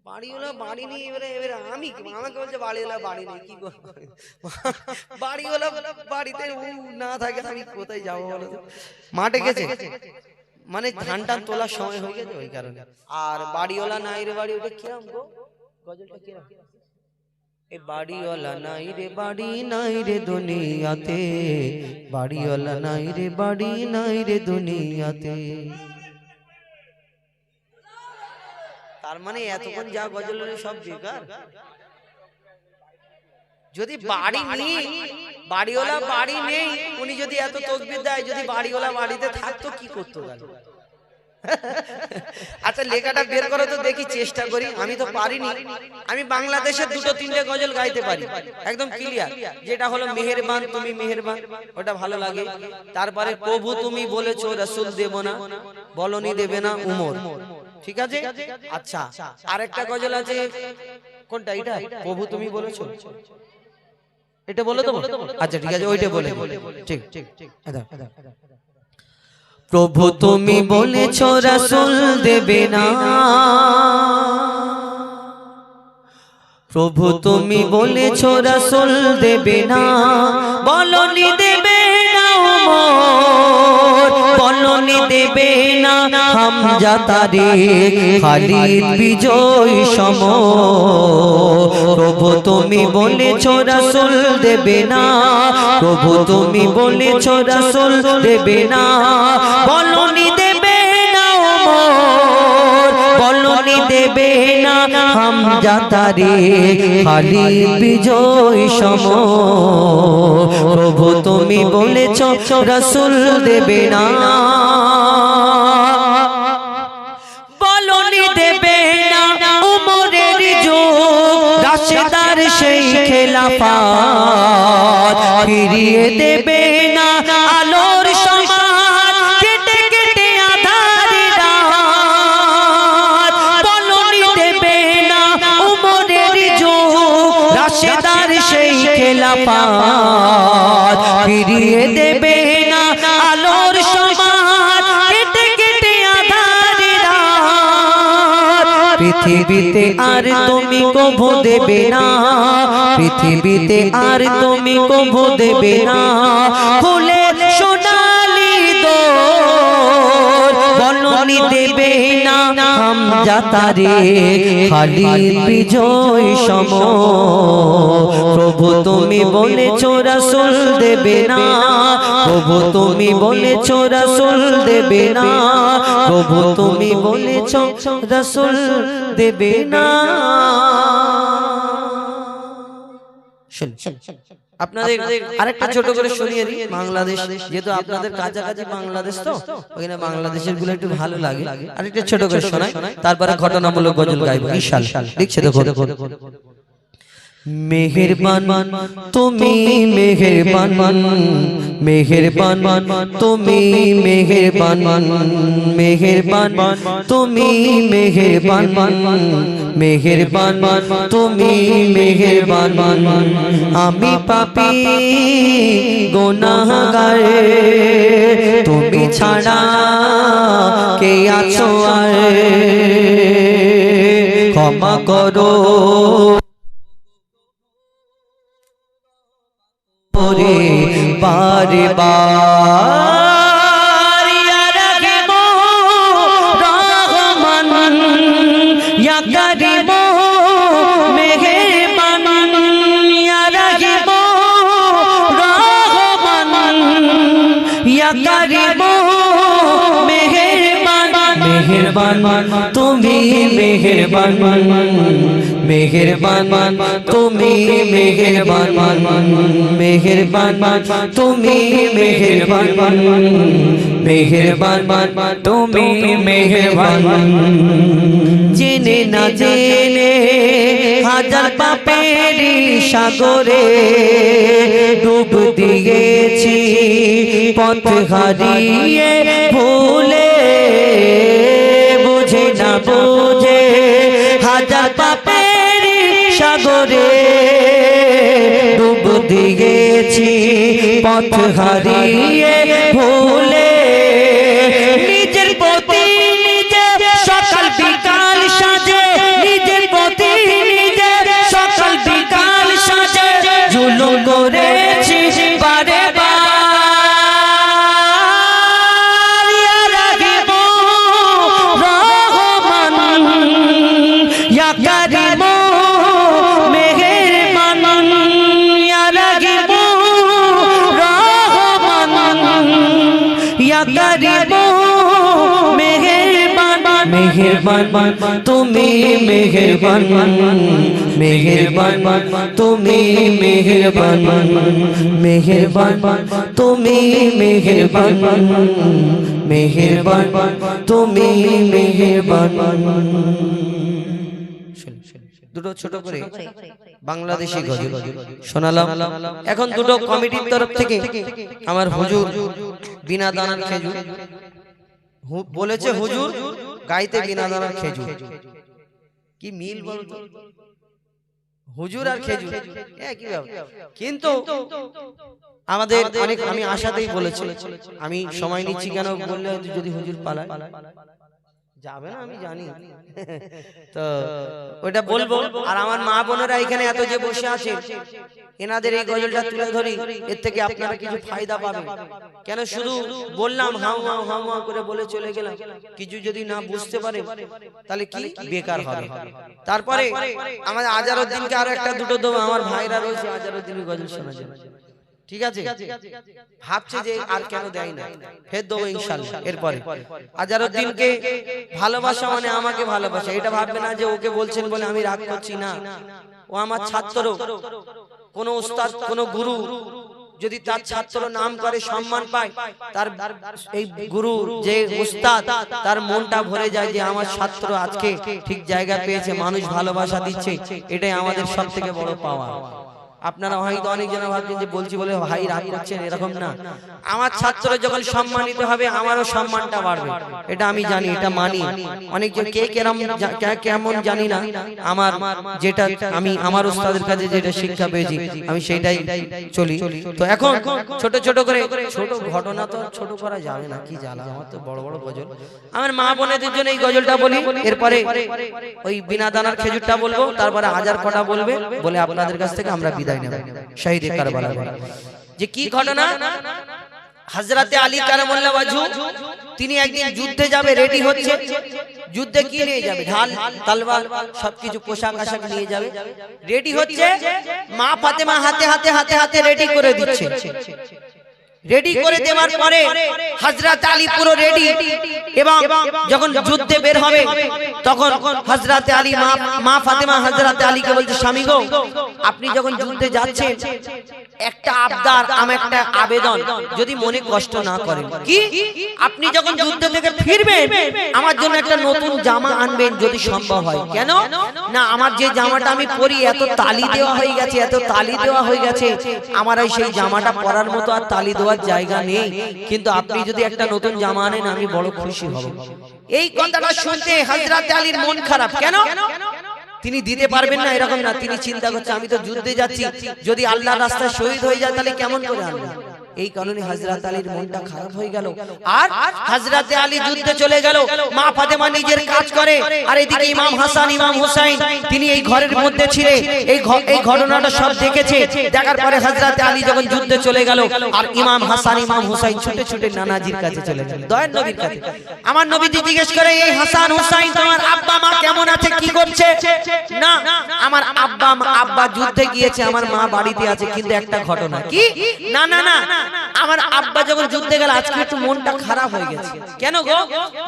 বাড়িওয়ালা বাড়ি নেই, এবারে এবারে আমি আমাকে বলছে বাড়িওয়ালা বাড়ি নেই, কি করবো? বাড়িওয়ালা বাড়িতে না থাকে আমি কোথায় যাবো বলো? মাঠে গেছে, মানে ধান টান তোলার সময় হয়ে গেছে ওই কারণে। আর বাড়িওয়ালা নাই রে বাড়ি, ওটা কিরম গো গজলটা কিরম? এ বাড়িওয়ালা নাই রে বাড়ি নাই রে দুনিয়াতে, বাড়িওয়ালা নাই রে বাড়ি নাই রে দুনিয়াতে। তার মানে এতক্ষণ যা গজল হলো সব বেকার। যদি বাড়ি নেই, বাড়িওয়ালা বাড়ি নেই, উনি যদি এত তাসবিহ দেয়, যদি বাড়িওয়ালা বাড়িতে থাকতো কি করতো গেল? আচ্ছা লেখাটা বের করো তো দেখি, চেষ্টা করি। আমি তো পারিনি, আমি বাংলাদেশের দুটো তিনটে গজল গাইতে পারি একদম ক্লিয়ার, যেটা হলো মেহেরবান তুমি মেহেরবান, ওটা ভালো লাগে। তারপরে প্রভু তুমি বলেছো রাসূল দেব না, বলনি দেবে না উমর, ঠিক আছে। আচ্ছা আরেকটা গজল আছে, কোনটা? এটা প্রভু তুমি বলেছো, এটা বলে দেবো। আচ্ছা ঠিক আছে, ওইটা বলে ঠিক ঠিক। প্রভু তুমি বলেছো রাসূল দেবে না, প্রভু তুমি বলেছো রাসূল দেবে না, বলনি দেবে না উমর, বলনি দেবে না হামজা তারিক খালিদ বিজয় সম। প্রভু তুমি বলেছো রাসূল দেবে না, প্রভু তুমি বলেছো রাসূল দেবে না, বলনি দেবে না উমর, বলনি দেবে না হামজা তারিক খালিদ বিজয় সম। প্রভু তুমি বলেছো রাসূল দেবে না, বলনি দেবে না উমরের যুগ রাশেদার সেই খেলাফত, ফিরিয়ে দেবে না আলোর সমাজ কেটে কেটে আঁধারি রাত, বলনি দেবে না উমরের যুগ রাশেদার সেই খেলাফত, ফিরিয়ে দেবে না আলোর সমাজ কেটে কেটে আঁধারি রাত। পৃথিবীতে আর তুমি কভু দেবে না, পৃথিবীতে আর তুমি কভু দেবে না ফুলে সোনালি দোর, বলনি দেবে না হামজা তারিক খালিদ বিজয় সম। প্রভু তুমি বলেছো রাসূল দেবে না, প্রভু তুমি বলেছো রাসূল দেবে না, প্রভু তুমি বলেছো রাসূল দেবে না। আপনাদের আরেকটা ছোট করে শুনিয়ে দিই, বাংলাদেশ যেহেতু আপনাদের কাছাকাছি বাংলাদেশ, তো ওখানে বাংলাদেশের গুলো একটু ভালো লাগে, আরেকটা ছোট করে শোনাই, তারপরে ঘটনামূলক গজল গাইবো ইনশাআল্লাহ। দেখছে দেখো, মেহেরবান তুমি মেহেরবান, মেহেরবান তুমি মেহেরবান, মেহেরবান তুমি মেহেরবান, মেহেরবান তুমি মেহেরবান। আমি পাপী গুনাহগার, তুমি ছাড়া কে আছো আর, ক্ষমা করো বারে বার, ইয়া রাহিম রহমান ইয়া কারীম মেহেরবান, ইয়া রাহিম রহমান ইয়া কারীম মেহেরবান, মেহেরবান তুমি মেহেরবান, মেহেরবান তুমি মেহেরবান, মেহেরবান তুমি মেহেরবান, মেহেরবান তুমি মেহেরবান। জেনে না জেনে হাজার পাপের সাগরে ডুব দিয়েছি, পথ হারিয়ে ভুলে বুঝে না বুঝে হাজার পাপের সাগরে ডুব দিয়েছি, পথ হারিয়ে ভুলে নিজের প্রতি নিজে সকাল বিকাল সাজে, নিজের মেহেরবান তুমি মেহেরবান মেহেরবান তুমি মেহেরবান মেহেরবান তুমি মেহেরবান মেহেরবান তুমি মেহেরবান। দুটো ছোট করে বাংলাদেশি গজল শোনালাম। এখন দুটো কমিটির তরফ থেকে আমার হুজুর বিনা দানার খেজুর বলেছে, হুজুর গাইতে বিনা দানার খেজুর, কি মিল বলতো হুজুর আর খেজুর একই ব্যাপার। কিন্তু আমাদের অনেক, আমি আশাতেই বলেছি, আমি সময় নিচ্ছি কেন বললে যদি হুজুর পালায় যাবে না আমি জানি, তো ওইটা বলবো। আর আমার মা বোনেরা এখানে এত যে বসে আছে, এনাদের এই গজলটা তুলে ধরি, এর থেকে আপনারা কিছু ফায়দা পাবেন। কেন শুধু বললাম হাউ হাউ হাউ হাউ করে বলে চলে গেলাম, কিছু যদি না বুঝতে পারে তাহলে কি বেকার হবে। তারপরে আমাদের আজারউদ্দিনকে আরো একটা দুটো দেবো, আমার ভাইরা রয়েছে আজারউদ্দিনের গজল শোনা যাবে, ঠিক আছে? ভাবছে যে আর কেন দেয় না, ফের দেবো ইনশাআল্লাহ। এরপরে আজারউদ্দিনকে ভালোবাসা মানে আমাকে ভালোবাসা, এটা ভাববে না যে ওকে বলছেন বলে আমি রাগ করছি, না, ও আমার ছাত্র। কোন উস্তাদ কোন গুরু যদি তার ছাত্র নাম করে সম্মান পায়, তার এই গুরু যে উস্তাদ তার মনটা ভরে যায় যে আমার ছাত্র আজকে ঠিক জায়গা পেয়েছে, মানুষ ভালোবাসা দিচ্ছে, এটাই আমাদের সবথেকে বড় পাওয়া। আপনারা হয়তো অনেক জন ভাবছেন যে বলছি বলে ভাই রাগ করছেন, এরকম না। আমার ছাত্র যখন সম্মানিত হবে আমারও সম্মানটা বাড়বে, এটা আমি জানি, এটা মানি। অনেকজন কে কেমন জানি না, আমার যেটা আমি আমার উস্তাদের কাছে যেটা শিক্ষা পেয়েছি আমি সেটাই চলি। তো এখন ছোট ছোট করে, ছোট ঘটনা তো ছোট করা যাবে না, কি জ্বালা, আমার তো বড় বড় গজল। আমার মা বোনেদের জন্য এই গজলটা বলি, এরপরে ওই বিনা দানার খেজুরটা বলবো, তারপরে হাজার কটা বলবে, বলে আপনাদের কাছ থেকে আমরা শহীদ কারবালা যে কি ঘটনা। হযরতে আলী কারামাল্লাহু ওয়াজহু তিনি একদিন যুদ্ধে যাবে, রেডি হচ্ছে। যুদ্ধে কি নিয়ে যাবে? ঢাল, তলোয়ার, সবকিছু পোশাক আশাক নিয়ে যাবে, রেডি হচ্ছে। মা ফাতেমা হাতে হাতে হাতে হাতে রেডি করে দিচ্ছে। রেডি করে দেওয়ার পরে হযরত আলী পুরো রেডি, এবং যখন যুদ্ধে বের হবে তখন হযরত আলী মা ফাতেমা হযরত আলীকে বলছে, স্বামী গো, আপনি যখন যুদ্ধে যাচ্ছেন একটা আবদার, আমার একটা আবেদন, যদি মনে কষ্ট না করেন, কি আপনি যখন যুদ্ধ থেকে ফিরবেন আমার জন্য একটা নতুন জামা আনবেন যদি সম্ভব হয়। কেন না, আমার যে জামাটা আমি পরি এত তালি দেওয়া হয়ে গেছে, এত তালি দেওয়া হয়ে গেছে, আমার সেই জামাটা পরার মতো আর তালি দেওয়ার জায়গা নেই, কিন্তু আপনি যদি একটা নতুন জামা আনেন আমি বড় খুশি হব। এই কথাটা শুনতে হযরত আলীর মন খারাপ। কেন? তিনি দিতে পারবেন না এরকম না, তিনি চিন্তা করছে আমি তো যুদ্ধে যাচ্ছি, যদি আল্লাহর রাস্তায় শহীদ হয়ে যায় তাহলে কেমন করে আনবো। এই কারণে হযরত আলীর মনটা খারাপ হয়ে গেল, আর হযরত আলী যুদ্ধে চলে গেল। মা ফাতেমা নিজের কাজ করে, আর এদিকে ইমাম হাসান ইমাম হুসাইন তিনি এই ঘরের মধ্যে ছিলেন, এই ঘটনাটা সব দেখেছে। দেখার পরে হযরত আলী যখন যুদ্ধে চলে গেল, আর ইমাম হাসান ইমাম হুসাইন ছুটে ছুটে নানাজির কাছে চলে গেল, দয়ার নবীর কাছে। আমার নবীজি জিজ্ঞেস করে, এই হাসান হুসাইন তোমার আব্বা মা কেমন আছে, কি করছে? না, আমার আব্বা যুদ্ধে গিয়েছে, আমার মা বাড়িতে আছে, কিন্তু একটা ঘটনা। কি? না না না, আমার আব্বা যখন যুদ্ধে গেল আজকে একটু মনটা খারাপ হয়ে গেছে। কেন গো?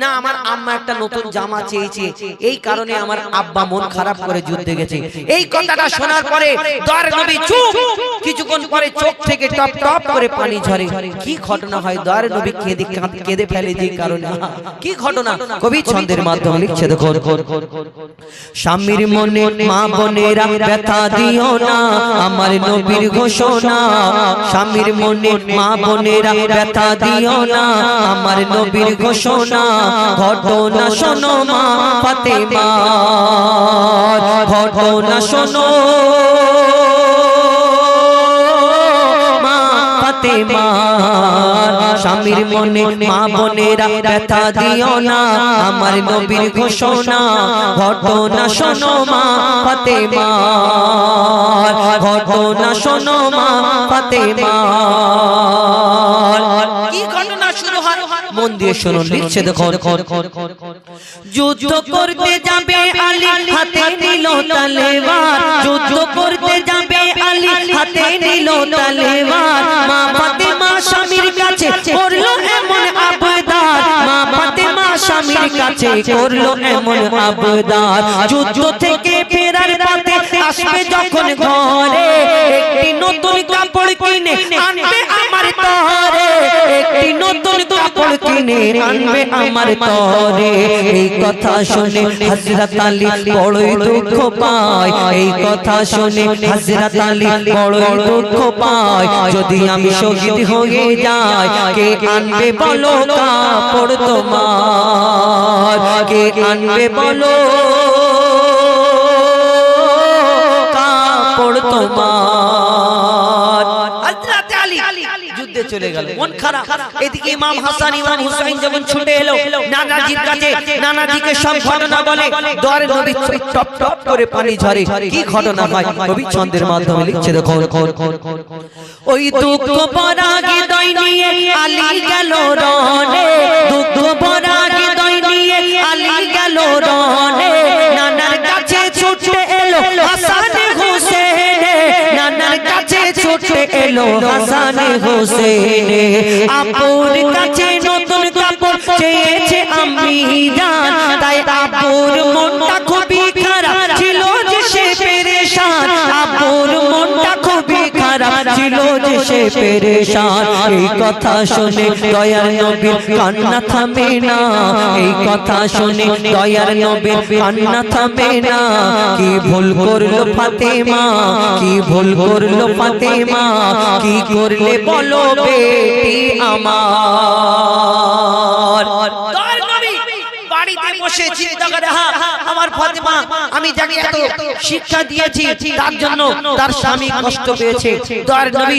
না, আমার আম্মা একটা নতুন জামা চেয়েছে, এই কারণে আমার আব্বা মন খারাপ করে যুদ্ধে গেছে। এই কথাটা শোনার পরে দয়ার নবী চুপ। কিছুক্ষণ পরে চোখ থেকে টপ টপ করে পানি ঝরে। কি ঘটনা হয়? দয়ার নবী কেঁদে ফেলে যে কারণে। কি ঘটনা? কবি ছন্দের মাধ্যমে লিখছে, দেখো, স্বামীর মনে মা বোনেরা ব্যথা দিও না, আমার নবীর ঘোষণা। স্বামীর মনে মা বোনেরা ব্যথা দিও না, আমার নবীর ঘোষণা। ঘটনা শোনো মা ফাতেমা, ঘটনা শোনো মা ফাতেমা। স্বামীর মনে মা বোনেরা ব্যথা দিও না, আমার নবীর ঘোষণা। ঘটনা শোনো মা ফাতেমা, ঘটনা শোনো মা ফাতেমা। কি ঘটনা শুরু হয়? মন দিয়ে শুনুন, লিখছে দেখো, যুদ্ধ করতে যাবে আলী হাতে নিল তলোয়ার, যুদ্ধ করতে যাবে আলী হাতে নিল তলোয়ার। মা ফাতেমা স্বামীর কাছে করলো এমন আবদার, মা ফাতেমা স্বামীর স্বামীর কাছে করলো এমন আবদার, যুদ্ধ থেকে ফেরার পথে আসবে যখন ঘরে, একটি নতুন কাপড় কিনে আনবে আমার তরে, একটি নতুন কাপড় কিনে আনবে আমার তরে। এই কথা শুনে হযরত আলী বড়ই দুঃখ পায়, এই কথা শুনে হযরত আলী বড়ই দুঃখ পায়। যদি আমি শহীদ হয়ে যাই, কে আনবে বলো কাপড় তোমার, কে আনবে বলো কাপড় তোমার। হযরত আলী যুদ্ধে চলে গেল, মন খারাপ। এদিকে ইমাম হাসান ইমাম হুসাইন যখন ছুটে এলো নানাজির কাছে, নানাজিকে সব ঘটনা বলে, দরে নবী টপ টপ করে পানি ঝরে। কি ঘটনা হয় কবি ছন্দের মাধ্যমে লিখছে দেখো। ওই দুঃখ ভরা হৃদয় নিয়ে আলী গেল রনে, দুঃখ ভরা হৃদয় নিয়ে আলী গেল রনে, নানার কাছে ছুটে এলো হাসান হুসেন, নানার কাছে ছুটে এলো হাসান হুসেন। আপুর কাছে নতুন কাপড় চেয়েছে আমি জান, তাই আপুর মনটা খুবই খারাপ ছিল যে সে পেরেশান, আপুর মনটা খুবই খারাপ ছিল যে সে পেরেশান। এই কথা শুনে দয়ার নবীর কান্না থামে না, এই কথা শুনে দয়ার নবীর কান্না থামে না। কি ভুল করলো ফাতেমা, কি ভুল করলো ফাতেমা, কি করলে বলো বেটি আমার। দয়ার নবী বাড়িতে বসে চিন্তা করে, আমার ফাতেমা আমি জানি এত শিক্ষা দিয়েছি, তার জন্য তার স্বামী কষ্ট পেয়েছে। দয়ার নবী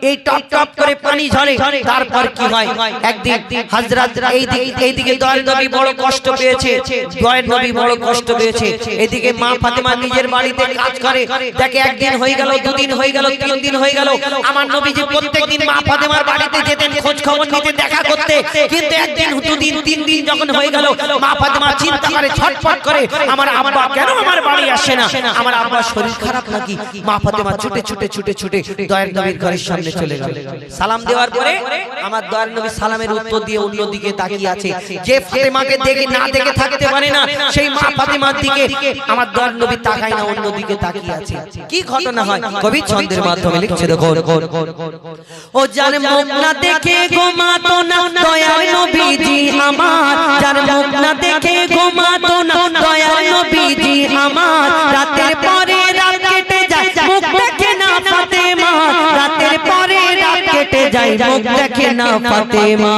এই টপ টপ করে পানি ঝরে, তারপর কি হয় একদিন হযরত এইদিকে দয়ার নবী বড় কষ্ট পেয়েছে, দয়ার নবী বড় কষ্ট পেয়েছে। এদিকে মা ফাতেমা নিজের বাড়িতে কাজ করে, দেখে একদিন হয়ে গেল, দুদিন হয়ে গেল, তিন দিন হয়ে গেল, আমার নবীজি প্রত্যেকদিন মা ফাতেমার বাড়িতে যেতেন খোঁজ খবর নিতে, দেখা করতে। কিন্তু একদিন দুদিন তিন দিন যখন হয়ে গেল, মা ফাতেমা চিন্তা করে, ছটফট করে, আমার আব্বা কেন আমার বাড়ি আসে না, আমার আব্বার শরীর খারাপ নাকি। মা ফাতেমা ছুটে ছুটে ছুটে ছুটে দয়ার নবীর ঘরের সামনে চলে গেল। সালাম দেওয়ার পরে আমার দয়ার নবী সালামের উত্তর দিয়ে অন্যদিকে তাকিয়ে আছে। যে ফাতেমাকে দেখে না দেখে থাকতে পারে না, সেই মা ফাতেমার দিকে আমার দয়ার নবী তাকায় না, অন্যদিকে তাকিয়ে আছে। কি ঘটনা হয় কবি ছন্দের মাধ্যমে লিখছে দেখো। ও যার মুখ না দেখে ঘুমাতো না দয়ার নবীজি আমার, যার মুখ না দেখে ঘুমাতো না দয়ার নবীজি আমার, রাতের পরে রাত কেটে যায় মুখ দেখে না ফাতেমা, রাতের পরে রাত কেটে যায় মুখ দেখে না ফাতেমা।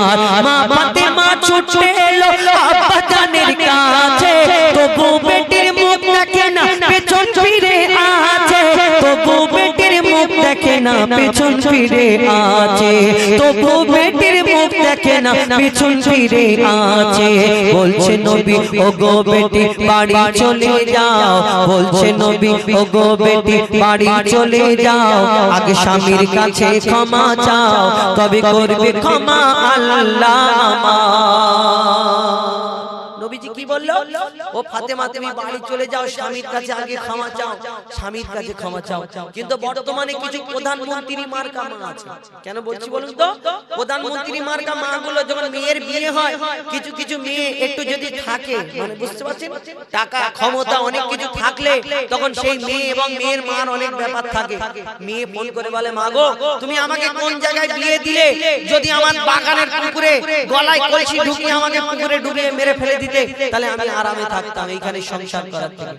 মা ফাতেমা ছুটে এলো আব্বা জানের কাছে, তবু বেটির মুখ দেখে না পেছন ফিরে আছে, তবু বেটির মুখ দেখে না পেছন ফিরে আছে, তবু বেটির মুখ দেখে না পেছন ফিরে আছে। বলছে নবী ও গো বেটি বাড়ি চলে যাও, বলছে নবী ও গো বেটি বাড়ি চলে যাও, আগে স্বামীর কাছে ক্ষমা চাও, তবে করবে ক্ষমা আল্লাহ আমার। নবীজি কি বললো? ও ফাতেমা তুমি বাড়ি চলে যাও, স্বামীর কাছে আগে ক্ষমা চাও, স্বামীর কাছে ক্ষমা চাও। কিন্তু বর্তমানে কিছু প্রধানমন্ত্রী মার্কা মা আছে, কেন বলছি বলুন তো? প্রধানমন্ত্রী মার্কা মা গুলো যখন মেয়ের বিয়ে হয়, কিছু কিছু মেয়ে একটু যদি থাকে, মানে বুঝতে পারছেন, টাকা ক্ষমতা অনেক কিছু থাকলে তখন সেই মেয়ে এবং মেয়ের মার অনেক ব্যাপার থাকে। মেয়ে ফোন করে বলে, মা গো তুমি আমাকে কোন জায়গায় বিয়ে দিলে, যদি আমার বাগানের পুকুরে গলায় কলসি ঢুকিয়ে আমাকে পুকুরে ডুবিয়ে মেরে ফেলে দিতে, তাহলে আমি আরামে থাকতাম, এইখানে সংসার করার থেকে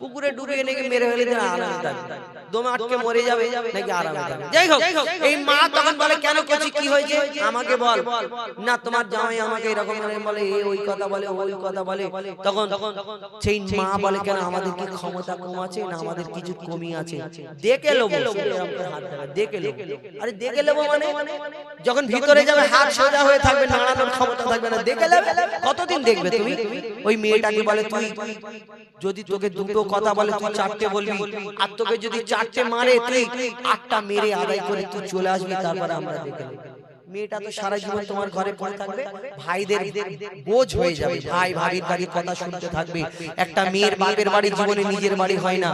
পুকুরে ডুবিয়ে নাকি মেরে ফেলে দিলে আরামে থাকতাম, দমে আটকে মরে যাবে নাকি আরামে থাকবে। যাই হোক, এই মা তখন বলে, কেন করছি, কি হয়েছে আমাকে বল। না তোমার জামাই আমাকে এরকম বলে, ওই কথা বলে, ওই কথা বলে। তখন সেই মা বলে, কেন আমাদের কি ক্ষমতা কম আছে না আমাদের কিছু কমি আছে? দেখে নেবো, দেখে নেবো। আরে দেখে নেবো মানে যখন ভিতরে যাবে হাত সোজা হয়ে থাকবে, নাড়ানোর ক্ষমতা থাকবে না, দেখে নেবে। কতদিন দেখবে তুমি? ওই মেয়েটাকে বলে, তুই যদি তোকে দুটো কথা বলে তুই চারটে বলবি, আর তোকে যদি চারটে মারে তুই আটটা মেরে আদায় করে তুই চলে আসবি, তারপরে আমরা দেখে নেব। মেয়েটা তো সারা জীবন তোমার ঘরে পড়ে থাকবে, ভাইদের বোঝ হয়ে যাবে, ভাই ভাবির বাড়ি কথা শুনতে থাকবে। একটা মেয়ের বাপের বাড়ি জীবনে নিজের বাড়ি হয় না।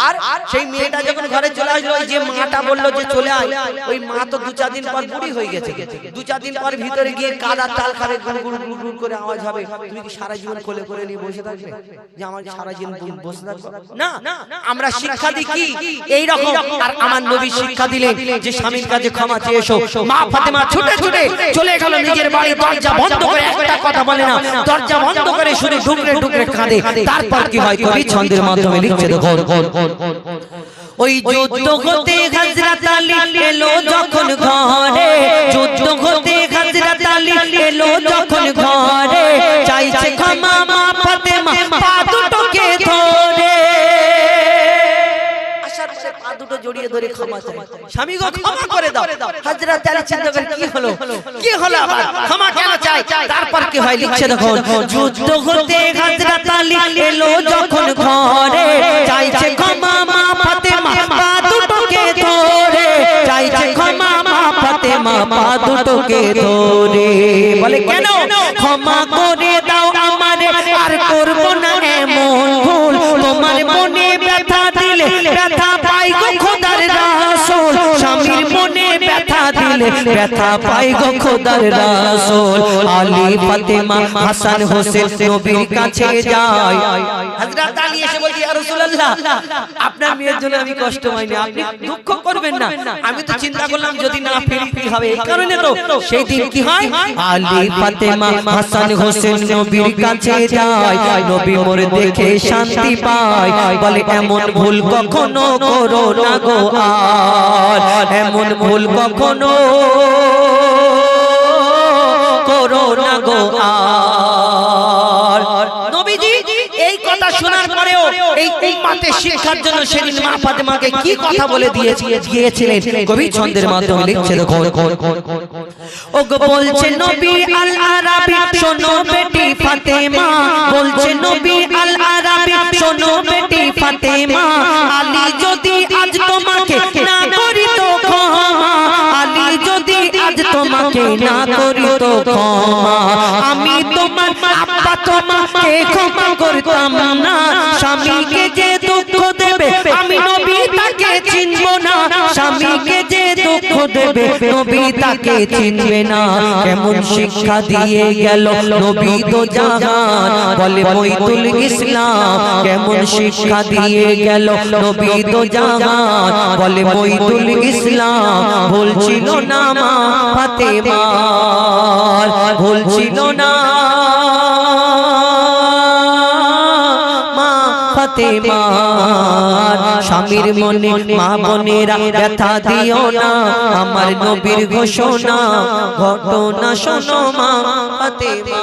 আর সেই মেয়েটা যখন ঘরে চলে আসলো, ওই যে মাটা বললো যে চলে আয়, ওই মা তো 2-4 দিন পর বুড়ি হয়ে গেছে। 2-4 দিন পর ভিতরে গিয়ে কাদা চাল খাবে, গুড় গুড় গুড় গুড় করে আওয়াজ হবে। তুমি কি সারা জীবন কোলে করে নিয়ে বসে থাকবে যে আমার সারা জীবন বসে থাকবো? না, আমরা শিক্ষা দিই কি এই রকম। আর আমার নবী শিক্ষা দিলেন যে স্বামীর কাছে ক্ষমা চেয়ে এসো। মা ফাতেমা ছুটে ছুটে চলে গেল নিজের বাড়ি, দরজা বন্ধ করে, একটা কথা বলে না, দরজা বন্ধ করে শুধু ঢুকরে ঢুকরে কাঁদে। তারপর কি হয় কবি ছন্দের মাধ্যমে লিখছে দেখো। ওই যুদ্ধ হতে হযরত আলী এলো যখন ঘরে, যুদ্ধ হতে হযরত আলী এলো যখন ঘরে, চাইছে ক্ষমা মা ফাতেমা পা দুটোকে ধরে। আসার পরে পা দুটো জড়িয়ে ধরে ক্ষমা চায়, স্বামী গো ক্ষমা করে দাও। হযরত আলী চিন্তা করে কি হলো, কি হলো আবার ক্ষমা কেন চাই? তারপর কি হয় লিখছে দেখো। যুদ্ধ হতে হযরত আলী এলো যখন ঘরে, চাইছে ক্ষমা মা ফাতেমা পা দুটোকে ধরে, চাইছে ক্ষমা মা ফাতেমা পা দুটোকে ধরে। বলে কেন? ক্ষমা করে দাও আমারে, আর করব না এমন ভুল, তোমার মনে ব্যথা দিলে ব্যথা পাই গো খোদার রাসূল, স্বামীর মনে ব্যথা দিলে ব্যথা পাই গো খোদার রাসূল। আলী ফাতেমা হাসান হোসেন নবীর কাছে যায়। হযরত আলী এসে বলছে ইয়া রাসূলুল্লাহ, আপনার মেয়ের জন্য আমি কষ্ট পাইনি, আপনি দুঃখ করবেন না। আমি তো চিন্তা করলাম যদি না ফিরি কি হবে, এই কারণে তো সেই দিন কি হয় আলী ফাতেমা হাসান হোসেন নবীর কাছে যায়, নবী মোর দেখে শান্তি পায়। বলে এমন ভুল কখনো করো না গো আর, এমন ভুল কখনো করো না গো আর। নবীজি এই কথা শোনার পরেও এই উম্মতের শিক্ষার জন্য সেদিন মা ফাতেমাকে কি কথা বলে দিয়েছিলেন কবি ছন্দের মাধ্যমে লিখছে দেখো। ও গো বলছে নবী আল আরাবী শোনো বেটি ফাতেমা, বলছে নবী আল আরাবী শোনো বেটি ফাতেমা, আলী যদি আজ তোমাকে না করি তো ক্ষমা, আলী যদি আজ তোমাকে না করি তো ক্ষমা, আমি তোমার আব্বা তোমাকে ক্ষমা করতাম না, স্বামীকে যে দুঃখ দেবে আমি নবী তাকে চিনব না, স্বামীকে যে দুঃখ দেবে নবী তাকে চিনবে না। কেমন শিক্ষা দিয়ে গেল নবী দো জাহান, বলে মঈদুল ইসলাম, কেমন শিক্ষা দিয়ে গেল নবী দো জাহান, বলে মঈদুল ইসলাম। ভুল ছিল না মা ফাতেমার, ভুল ছিল না মা ফাতেমার, স্বামীর মনে মা বোনেরা ব্যথা দিও না, আমার নবীর ঘোষণা ঘটনা শোনো মা ফাতেমা।